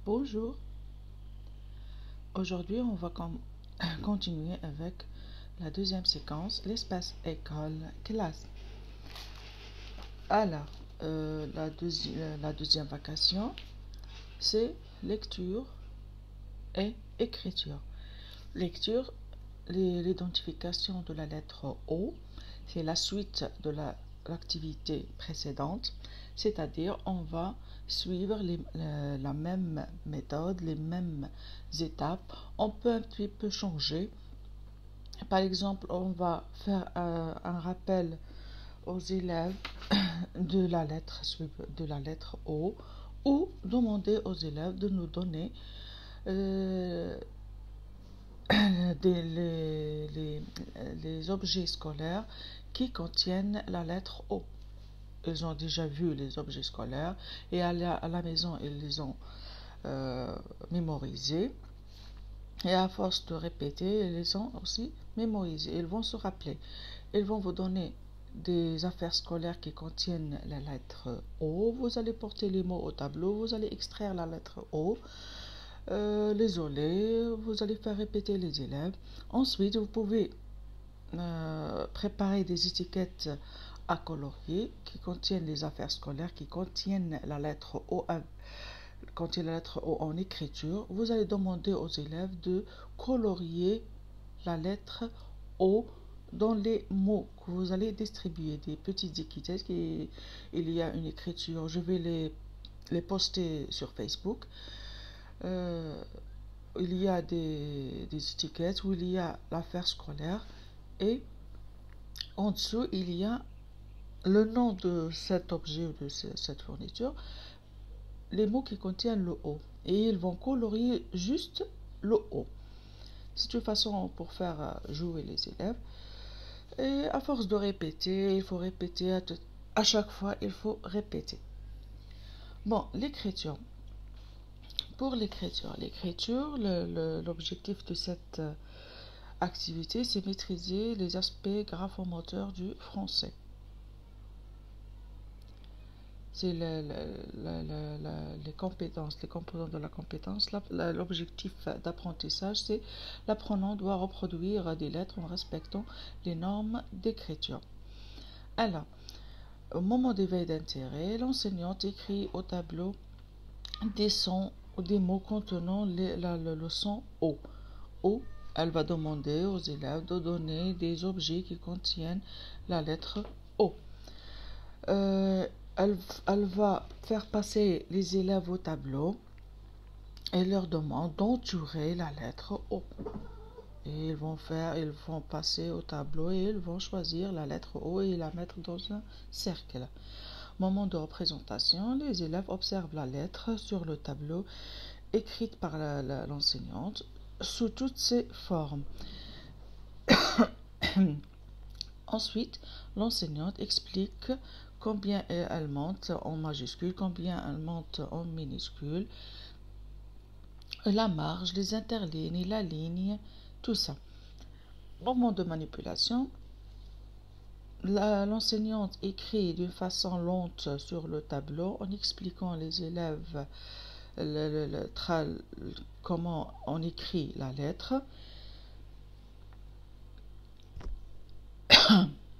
Bonjour, aujourd'hui on va continuer avec la deuxième séquence, l'espace école-classe. Alors, la deuxième vacation, c'est lecture et écriture. Lecture, l'identification de la lettre O, c'est la suite de l'activité précédente, c'est-à-dire on va suivre la même méthode, les mêmes étapes. On peut un petit peu changer. Par exemple, on va faire un rappel aux élèves de la lettre O, ou demander aux élèves de nous donner les objets scolaires qui contiennent la lettre O. Ils ont déjà vu les objets scolaires et à la maison ils les ont mémorisés, et à force de répéter ils les ont aussi mémorisés. Ils vont se rappeler. Ils vont vous donner des affaires scolaires qui contiennent la lettre O. Vous allez porter les mots au tableau, vous allez extraire la lettre O, les olés, vous allez faire répéter les élèves. Ensuite vous pouvez préparer des étiquettes à colorier qui contiennent les affaires scolaires, qui contiennent la lettre O, en écriture. Vous allez demander aux élèves de colorier la lettre O dans les mots que vous allez distribuer, des petites étiquettes. Il y a une écriture, je vais les poster sur Facebook. Il y a des étiquettes où il y a l'affaire scolaire, et en dessous il y a le nom de cet objet ou de cette fourniture, les mots qui contiennent le O, et ils vont colorier juste le O. C'est une façon pour faire jouer les élèves. Et à force de répéter, il faut répéter à chaque fois, il faut répéter. Bon, l'écriture. Pour l'écriture, l'objectif de cette activité, c'est maîtriser les aspects graphomoteurs du français. C'est les compétences, les composants de la compétence. L'objectif d'apprentissage, c'est l'apprenant doit reproduire des lettres en respectant les normes d'écriture. Alors, au moment d'éveil d'intérêt, l'enseignante écrit au tableau des sons ou des mots contenant le son O. O, elle va demander aux élèves de donner des objets qui contiennent la lettre O. Elle va faire passer les élèves au tableau et leur demande d'entourer la lettre O. Et ils vont passer au tableau et ils vont choisir la lettre O et la mettre dans un cercle. Moment de représentation, les élèves observent la lettre sur le tableau écrite par l'enseignante sous toutes ses formes. Ensuite, l'enseignante explique combien elle monte en majuscule, combien elle monte en minuscule, la marge, les interlignes, la ligne, tout ça. Moment de manipulation, l'enseignante écrit d'une façon lente sur le tableau en expliquant les élèves comment on écrit la lettre,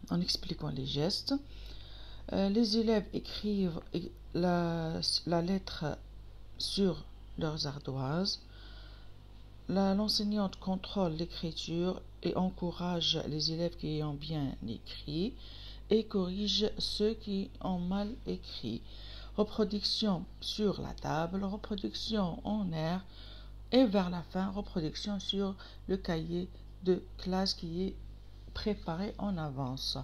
en expliquant les gestes. Les élèves écrivent la lettre sur leurs ardoises. L'enseignante contrôle l'écriture et encourage les élèves qui ont bien écrit et corrige ceux qui ont mal écrit. Reproduction sur la table, reproduction en air, et vers la fin, reproduction sur le cahier de classe qui est préparé en avance.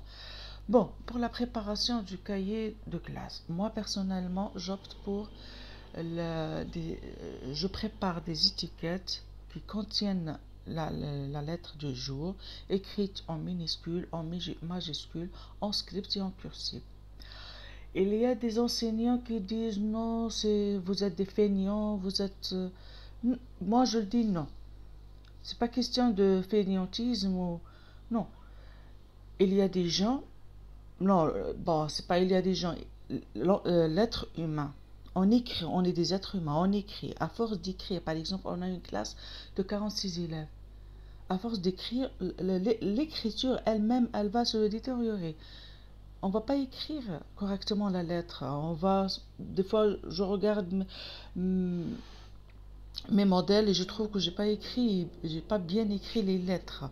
Bon, pour la préparation du cahier de classe, moi personnellement, j'opte pour je prépare des étiquettes qui contiennent la lettre du jour, écrite en minuscule, en majuscule, en script et en cursive. Il y a des enseignants qui disent non, vous êtes des feignants, moi je dis non. C'est pas question de fainéantisme ou non. Il y a des gens, non, bon, c'est pas il y a des gens, l'être humain On écrit, on est des êtres humains, on écrit. À force d'écrire, par exemple, on a une classe de 46 élèves. À force d'écrire, l'écriture elle-même, elle va se détériorer. On va pas écrire correctement la lettre. Des fois, je regarde mes modèles et je trouve que j'ai pas bien écrit les lettres.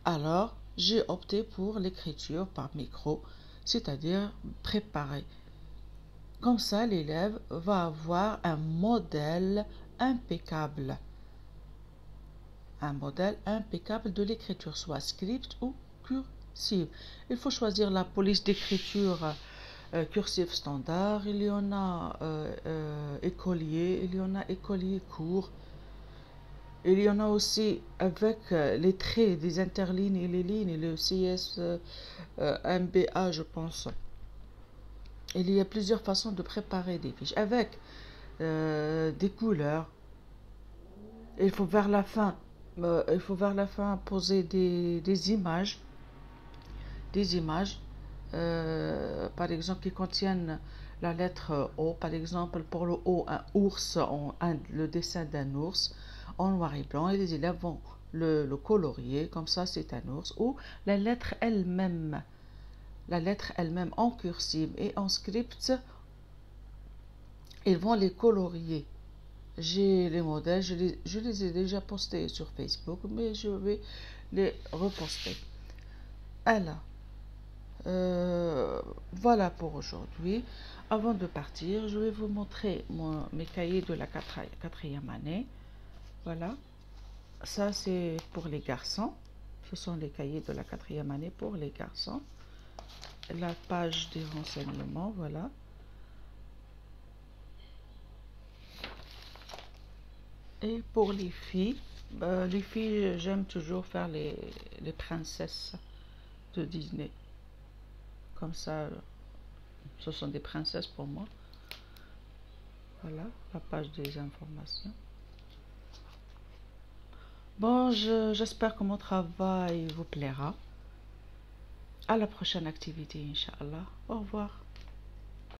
Alors, j'ai opté pour l'écriture par micro, c'est-à-dire préparer. Comme ça, l'élève va avoir un modèle impeccable. Un modèle impeccable de l'écriture, soit script ou cursive. Il faut choisir la police d'écriture cursive standard. Il y en a écolier, il y en a écolier court. Il y en a aussi avec les traits des interlignes et les lignes, le CS MBA, je pense. Il y a plusieurs façons de préparer des fiches avec des couleurs. Il faut vers la fin poser des images, par exemple qui contiennent la lettre O. Par exemple, pour le O, un ours, le dessin d'un ours en noir et blanc, et les élèves vont le colorier, comme ça c'est un ours, ou la lettre elle-même en cursive et en script, ils vont les colorier. J'ai les modèles, je les ai déjà postés sur Facebook, mais je vais les reposter. Alors, voilà pour aujourd'hui. Avant de partir, je vais vous montrer mes cahiers de la quatrième année. Voilà, ça c'est pour les garçons. Ce sont les cahiers de la quatrième année pour les garçons. La page des renseignements, voilà. Et pour les filles, j'aime toujours faire les princesses de Disney. Comme ça, ce sont des princesses pour moi. Voilà, la page des informations. Bon, j'espère que mon travail vous plaira. À la prochaine activité, Inch'Allah. Au revoir.